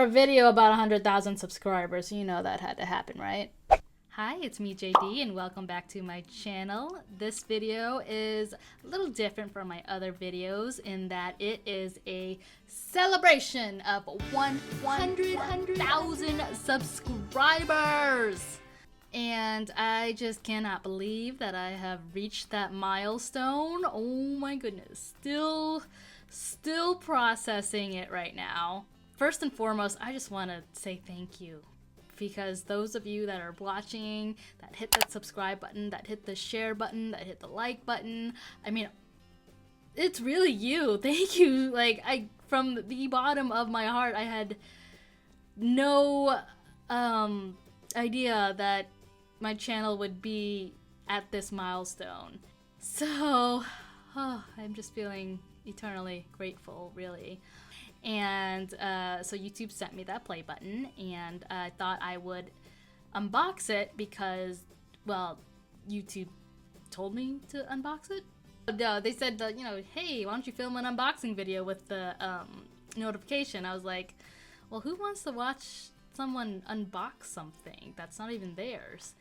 a video about 100,000 subscribers. You know that had to happen, right? Hi, it's me, JD, and welcome back to my channel. This video is a little different from my other videos in that it is a celebration of 100,000 subscribers. And I just cannot believe that I have reached that milestone. Oh my goodness. Still processing it right now. First and foremost, I just want to say thank you. Because those of you that are watching, that hit that subscribe button, that hit the share button, that hit the like button, I mean, it's really you. Thank you. Like, from the bottom of my heart, I had no idea that my channel would be at this milestone. So, I'm just feeling eternally grateful, really. And so YouTube sent me that play button, and I thought I would unbox it because, well, YouTube told me to unbox it. No, they said that, you know, hey, why don't you film an unboxing video with the notification? I was like, well, who wants to watch someone unbox something that's not even theirs?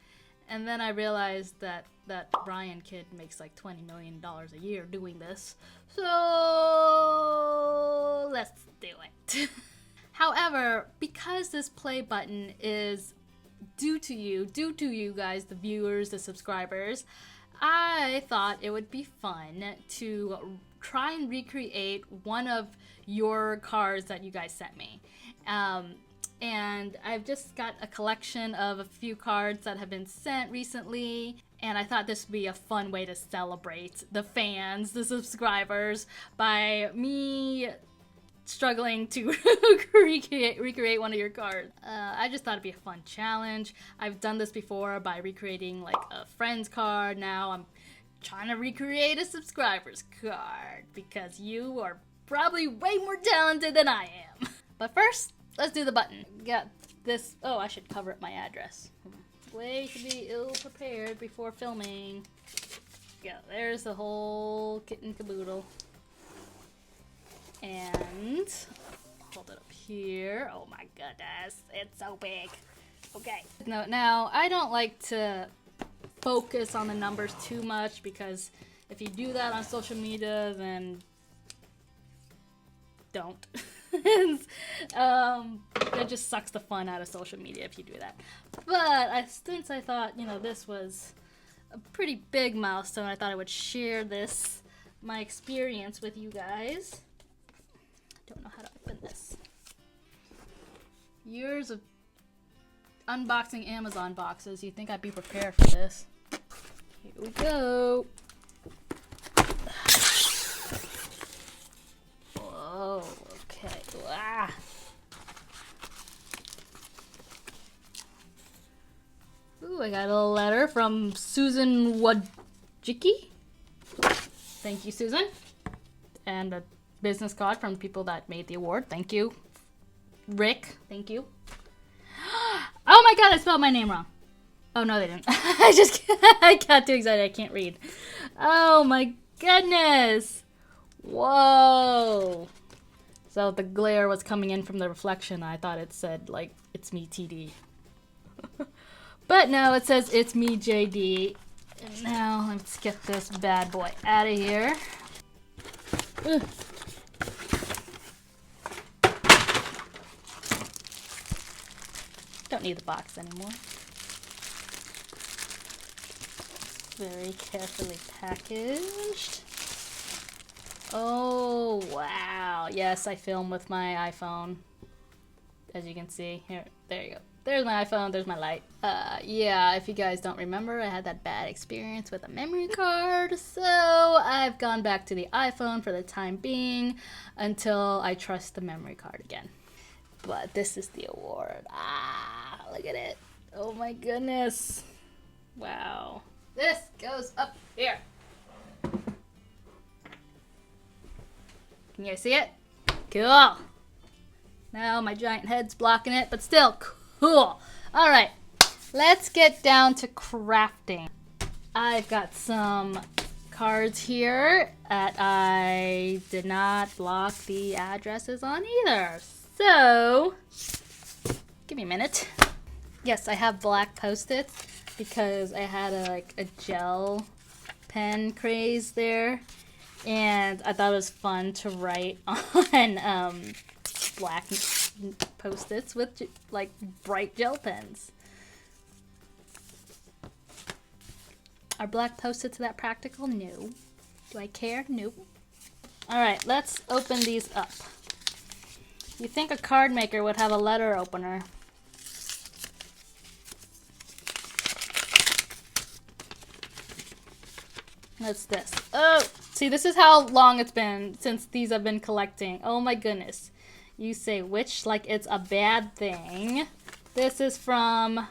And then I realized that that Brian kid makes like $20 million a year doing this. So let's do it. However, because this play button is due to you guys, the viewers, the subscribers, I thought it would be fun to try and recreate one of your cards that you guys sent me. And I've just got a collection of a few cards that have been sent recently, and I thought this would be a fun way to celebrate the fans, the subscribers, by me struggling to recreate one of your cards. I just thought it'd be a fun challenge. I've done this before by recreating like a friend's card. Now I'm trying to recreate a subscriber's card because you are probably way more talented than I am. But first, let's do the button. Got this. Oh, I should cover up my address. Way to be ill-prepared before filming. Yeah, there's the whole kit and caboodle. And hold it up here. Oh my goodness, it's so big. Okay. Now, I don't like to focus on the numbers too much because if you do that on social media, then don't. It just sucks the fun out of social media if you do that. But since I thought, you know, this was a pretty big milestone, I thought I would share my experience with you guys. I don't know how to open this. Years of unboxing Amazon boxes. You'd think I'd be prepared for this. Here we go. Whoa. Okay. Ah. Ooh, I got a little letter from Susan Wojcicki. Thank you, Susan. And a business card from people that made the award. Thank you. Rick, thank you. Oh my god, I spelled my name wrong. Oh no, they didn't. I got too excited, I can't read. Oh my goodness. Whoa. So the glare was coming in from the reflection. I thought it said, like, it's me, TD. But no, it says, it's me, JD. And now, let's get this bad boy out of here. Ugh. Don't need the box anymore. Very carefully packaged. Oh, wow. Yes, I film with my iPhone. As you can see. Here, there you go. There's my iPhone, there's my light. Yeah, if you guys don't remember, I had that bad experience with a memory card. So I've gone back to the iPhone for the time being until I trust the memory card again. But this is the award. Ah, look at it. Oh my goodness. Wow. This goes up here. Can you guys see it? Cool. Now my giant head's blocking it, but still cool. All right, let's get down to crafting. I've got some cards here that I did not block the addresses on either. So, give me a minute. Yes, I have black Post-its because I had a gel pen craze there, and I thought it was fun to write on black Post-its with like bright gel pens. Are black Post-its that practical? No. Do I care? No. Alright, let's open these up. You think a card maker would have a letter opener. What's this? Oh, see, this is how long it's been since these have been collecting. Oh my goodness. You say which like it's a bad thing. This is from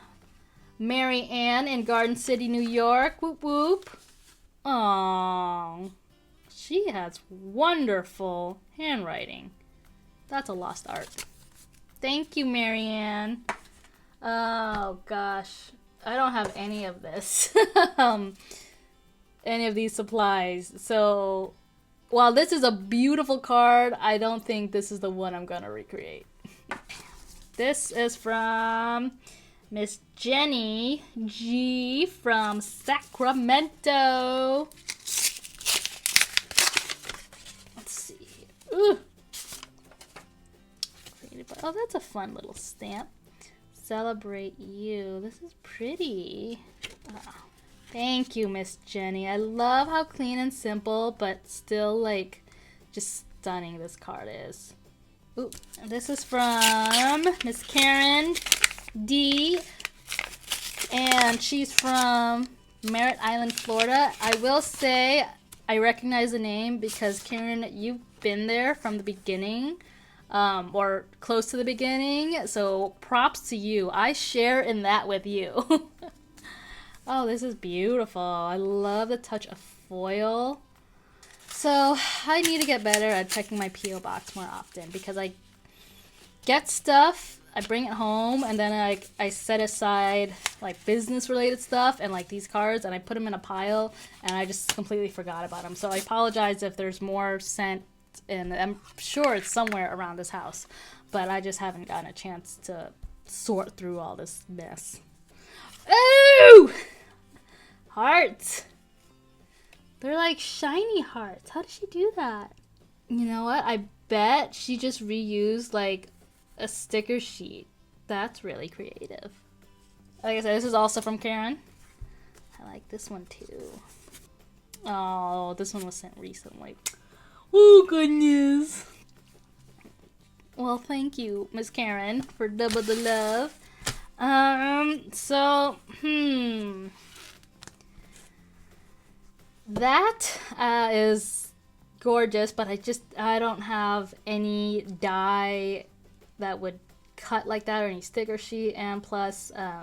Mary Ann in Garden City, New York. Whoop whoop. Aww. She has wonderful handwriting. That's a lost art. Thank you, Mary Ann. Oh gosh. I don't have any of this. Any of these supplies. So while this is a beautiful card, I don't think this is the one I'm gonna recreate. This is from Miss Jenny G from Sacramento. Let's see. Ooh. Oh, that's a fun little stamp. Celebrate you. This is pretty. Oh. Thank you, Miss Jenny. I love how clean and simple, but still, like, just stunning this card is. Ooh, this is from Miss Karen D, and she's from Merritt Island, Florida. I will say I recognize the name because, Karen, you've been there from the beginning, or close to the beginning, so props to you. I share in that with you. Oh, this is beautiful. I love the touch of foil. So I need to get better at checking my P.O. box more often because I get stuff, I bring it home, and then I set aside like business related stuff and like these cards, and I put them in a pile, and I just completely forgot about them. So I apologize if there's more sent, and I'm sure it's somewhere around this house, but I just haven't gotten a chance to sort through all this mess. Ooh! Hearts. They're like shiny hearts. How did she do that? You know what? I bet she just reused like a sticker sheet. That's really creative. Like I said, this is also from Karen. I like this one too. Oh, this one was sent recently. Oh, goodness. Well, thank you, Miss Karen, for double the love. That is gorgeous, but I don't have any die that would cut like that or any sticker sheet, and plus, I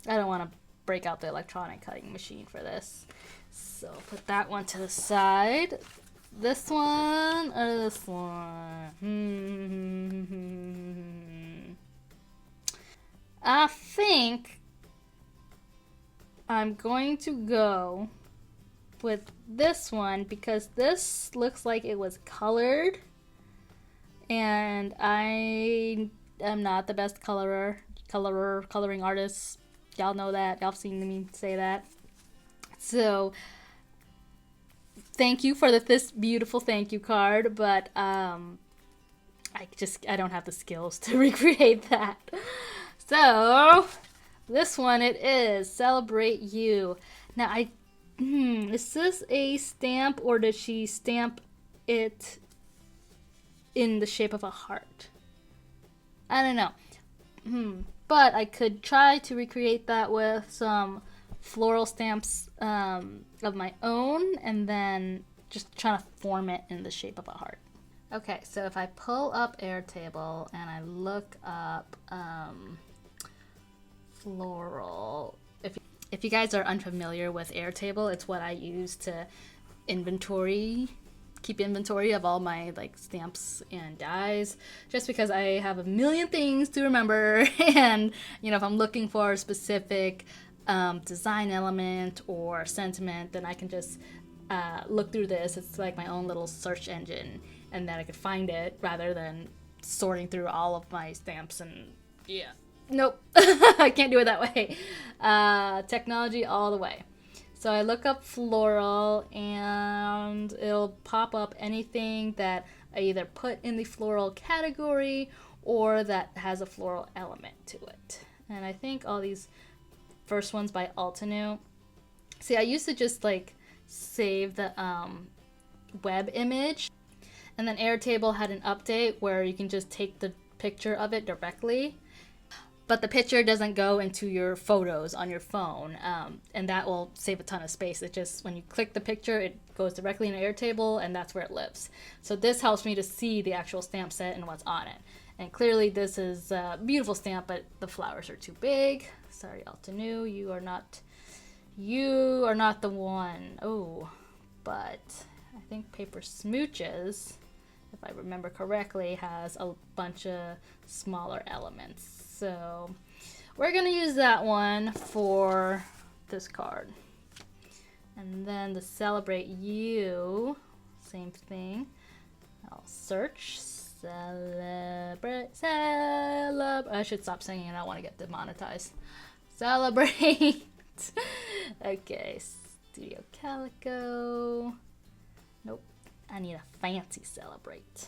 don't want to break out the electronic cutting machine for this. So put that one to the side. This one or this one? I think I'm going to go with this one because this looks like it was colored, and I am not the best coloring artist. Y'all know that. Y'all seen me say that. So thank you for this beautiful thank you card, but I don't have the skills to recreate that. So this one it is. Celebrate You. Now is this a stamp or did she stamp it in the shape of a heart? I don't know. But I could try to recreate that with some floral stamps of my own, and then just trying to form it in the shape of a heart. Okay, so if I pull up Airtable and I look up floral, if you guys are unfamiliar with Airtable, it's what I use to keep inventory of all my like stamps and dies, just because I have a million things to remember, and if I'm looking for a specific design element or sentiment, then I can just look through this. It's like my own little search engine, and then I could find it rather than sorting through all of my stamps and yeah. Nope. I can't do it that way. Technology all the way. So I look up floral and it'll pop up anything that I either put in the floral category or that has a floral element to it. And I think all these first ones by Altenew. See, I used to just like save the web image, and then Airtable had an update where you can just take the picture of it directly. But the picture doesn't go into your photos on your phone, and that will save a ton of space. It just, when you click the picture, it goes directly into Airtable, and that's where it lives. So this helps me to see the actual stamp set and what's on it. And clearly this is a beautiful stamp, but the flowers are too big. Sorry, Altenew, you are not the one. Oh, but I think Paper Smooches, if I remember correctly, has a bunch of smaller elements. So we're gonna use that one for this card. And then the Celebrate You, same thing. I'll search, celebrate. I should stop singing, I don't want to get demonetized. Celebrate. Okay, Studio Calico. Nope, I need a fancy Celebrate.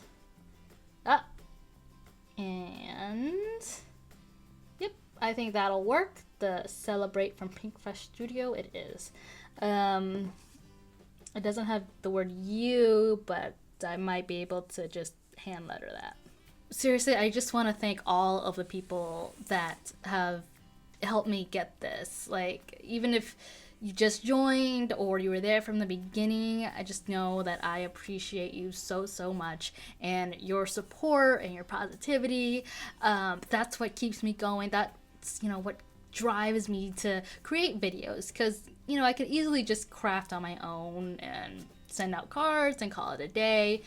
Ah, and yep, I think that'll work. The Celebrate from Pinkfresh Studio, it is. It doesn't have the word you, but I might be able to just hand letter that. Seriously, I just want to thank all of the people that have helped me get this. Like, even if you just joined or you were there from the beginning, I just know that I appreciate you so much, and your support and your positivity, that's what keeps me going. That's, you know, what drives me to create videos, because, you know, I could easily just craft on my own and send out cards and call it a day.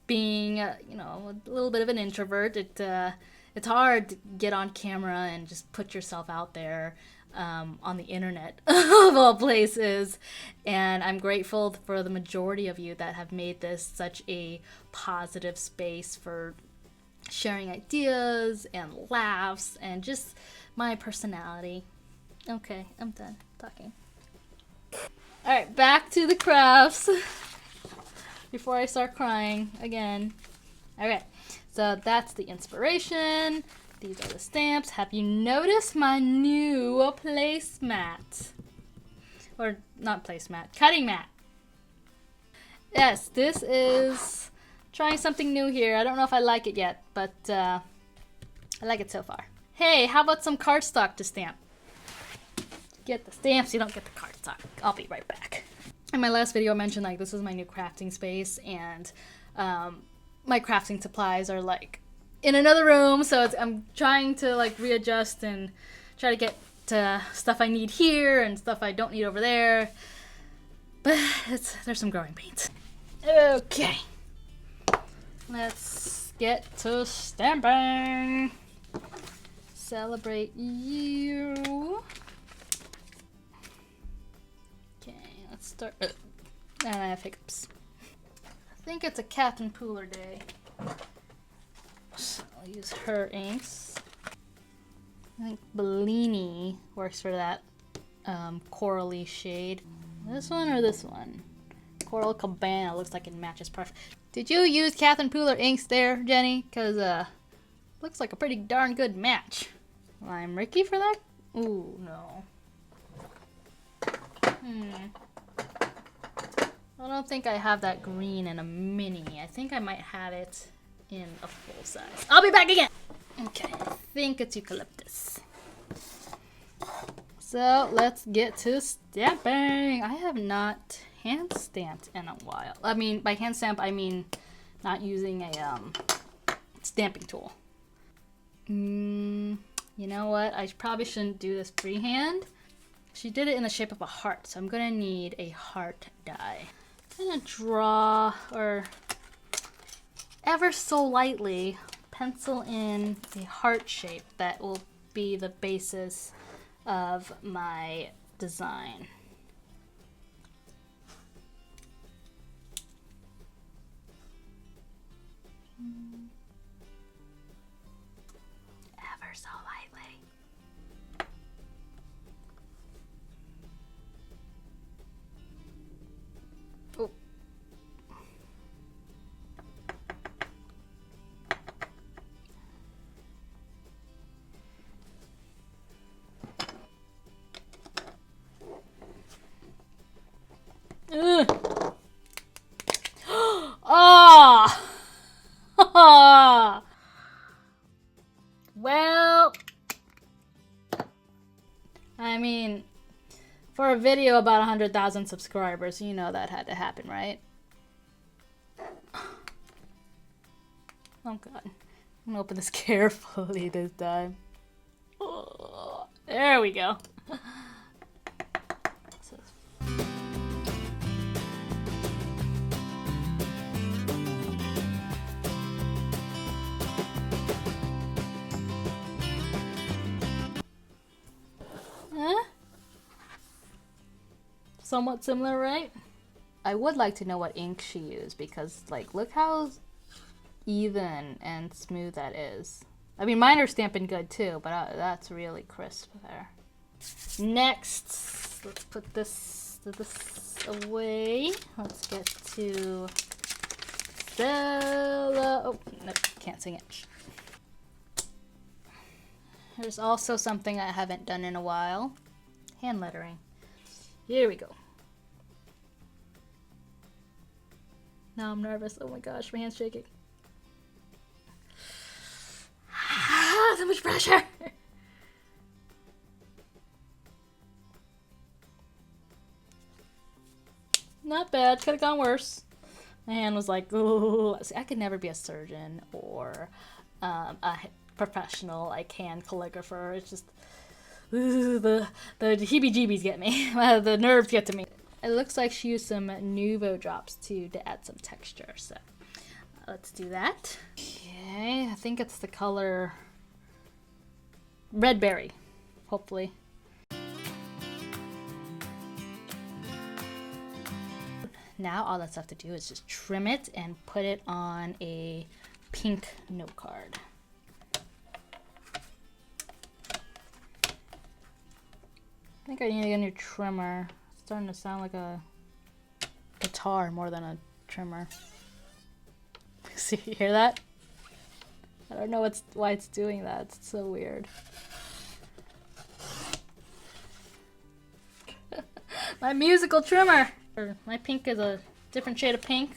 Being, you know, a little bit of an introvert, it's hard to get on camera and just put yourself out there on the internet of all places. And I'm grateful for the majority of you that have made this such a positive space for sharing ideas and laughs and just my personality. Okay, I'm done talking. Alright, back to the crafts before I start crying again. Alright, so that's the inspiration. These are the stamps. Have you noticed my new placemat? Or not placemat, cutting mat. Yes, this is trying something new here. I don't know if I like it yet, but I like it so far. Hey, how about some cardstock to stamp? Get the stamps, you don't get the cardstock. I'll be right back. In my last video I mentioned like this is my new crafting space, and my crafting supplies are like in another room, so I'm trying to like readjust and try to get to stuff I need here and stuff I don't need over there, but there's some growing pains. Okay, let's get to stamping. Celebrate You. Okay, let's start. And I have hiccups. I think it's a Catherine Pooler day. So I'll use her inks. I think Bellini works for that corally shade. This one or this one? Coral Cabana looks like it matches perfect. Did you use Catherine Pooler inks there, Jenny? Because looks like a pretty darn good match. Lime Ricky for that? Ooh, no. I don't think I have that green in a mini. I think I might have it in a full size. I'll be back again! Okay, I think it's Eucalyptus. So let's get to stamping. I have not hand stamped in a while. I mean, by hand stamp, I mean not using a stamping tool. You know what? I probably shouldn't do this freehand. She did it in the shape of a heart, so I'm gonna need a heart die. I'm gonna draw, or ever so lightly, pencil in a heart shape that will be the basis of my design. Ever so lightly. Oh. Oh! Well, I mean, for a video about 100,000 subscribers, you know that had to happen, right? Oh god. I'm gonna open this carefully this time. Oh, there we go. Somewhat similar, right? I would like to know what ink she used because, like, look how even and smooth that is. I mean, mine are stamping good too, but that's really crisp there. Next, let's put this away. Let's get to Stella. Oh, nope, can't sing it. There's also something I haven't done in a while. Hand lettering. Here we go. Now I'm nervous. Oh my gosh, my hand's shaking. So much pressure. Not bad. Could have gone worse. My hand was like, oh. See, I could never be a surgeon or a professional like hand calligrapher. It's just the heebie-jeebies get me. The nerves get to me. It looks like she used some Nuvo drops too to add some texture. So let's do that. Okay, I think it's the color Red Berry, hopefully. Now all that's left to do is just trim it and put it on a pink note card. I think I need to get a new trimmer. It's starting to sound like a guitar more than a trimmer. See, you hear that? I don't know why it's doing that. It's so weird. My musical trimmer! My pink is a different shade of pink.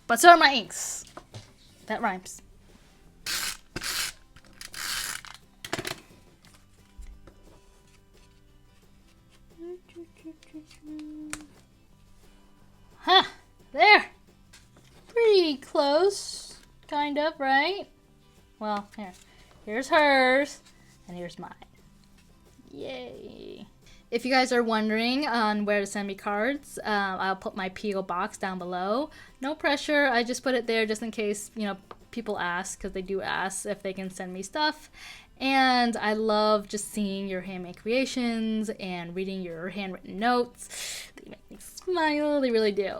But so are my inks. That rhymes. Huh, there. Pretty close, kind of, right? Well, here's hers, and here's mine. Yay. If you guys are wondering on where to send me cards, I'll put my P.O. box down below. No pressure, I just put it there just in case, you know, people ask, because they do ask if they can send me stuff. And I love just seeing your handmade creations and reading your handwritten notes. They make me smile, they really do.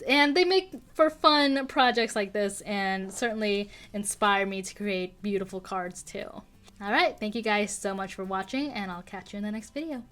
And they make for fun projects like this and certainly inspire me to create beautiful cards too. Alright, thank you guys so much for watching and I'll catch you in the next video.